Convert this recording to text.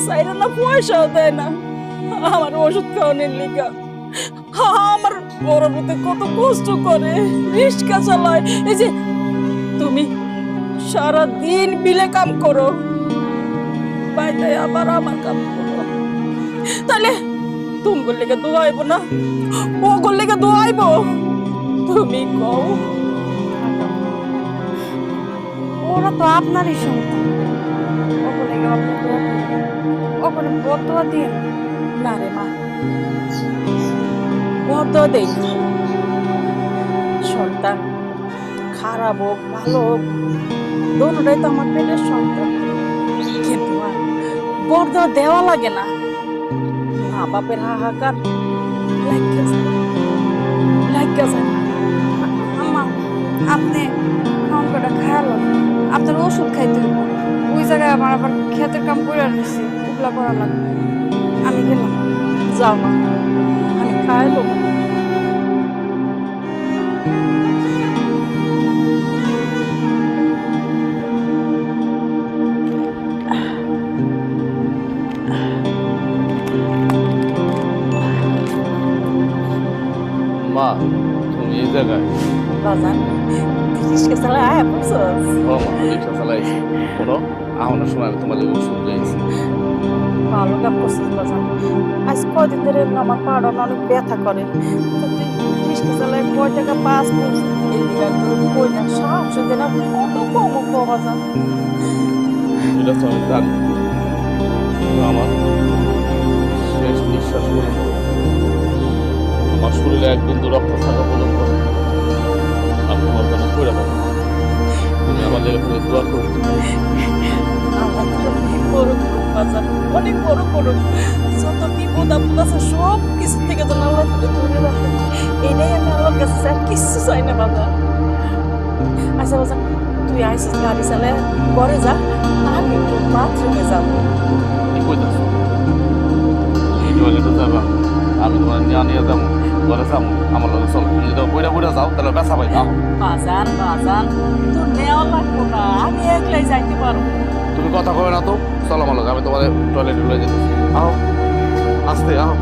সাইরা না পয়সাও দেয় না আমার ওষুধ খাওয়ানোর লিগা। আমার বড় পুতে কত কষ্ট করে রিক্সা চালায়। এই যে তুমি সারা দিন বিলে কাম করো, বাইরে আবার আমার কাম করো, তাহলে তুমি লেগে দোয়াইব না, ও লেগে দোয়াইব? তুমি কও। ওরা তো আপনারই সন্তান, ওগুলো আপনি ওখানে বর্তমান দিয়ে না রে মা, বর্দ দেই না। সন্তান খারাপ হোক ভালো হোক, দোনোটাই তো আমার পেটের সন্তান। কিন্তু বর্দ দেওয়া লাগে না, মা বাপের হাহাকার লাগা যায়। আম্মা আপনি খাওয়ান কটা খায়ালো, আপনার ওষুধ খাইতে হইব। ওই জায়গায় আমার আবার ক্ষেতের কাম করে নিছি, ওগুলা করা লাগবে। আমি গেলাম। যাও মা, আমি খাইলো। মা তুমি এই জায়গায়? বাজান রিক্সা চালায় আয়া পড়ছস? ও মা রিক্সা চালাইছি, শোনো আমার সময় আমি তোমার লেগে ওষুধ দিয়েছি। ভালো কাম করছিস বাজান। আজ কদিন ধরে আমার পাড়া অনেক ব্যথা করে, তো তুই রিক্সা চালায় কয় টাকা পাস করছিস এই লিগা তোর কই না সাহস দেন না, কত কম কম বাজান। এটা তো আমি জানি, কিন্তু আমার শেষ নিঃশ্বাস পর্যন্ত আমার শরীরে এক বিন্দু রক্ত থাকা পর্যন্ত আমি তোমার জন্য করে পাবো। তুমি আমার লেগে তুমি দোয়া করো। আমার তো অনেক বড় করুক বাজান, অনেক বড় করুক। যত বিপদ আপদ আছে সব কিছু থেকে যেন আল্লাহ তোকে দূরে রাখে, এটাই আমি আল্লাহর কাছে চাই, আর কিচ্ছু চাই না বাজান। আচ্ছা বাজান, তুই আইসিস গাড়ি চালে ঘরে যা, আমি একটু বাথরুমে যাবো। কি কইতাছ? তুমি টয়লেটে যাবা, আমি তোমার নিয়ে যাবো, ঘরে যাবো, আমার লগে চল। তুমি যদি বইরা বইরা যাও তাহলে ব্যথা পাই যাও। বাজান বাজান, তোর নেওয়া লাগবো না, আমি একলাই যাইতে পারবো। তুমি কথা কবে না তো, চলো আমার লগে, আমি তোমার টয়লেটে লয়ে যেতেছি। আও আস্তে আও।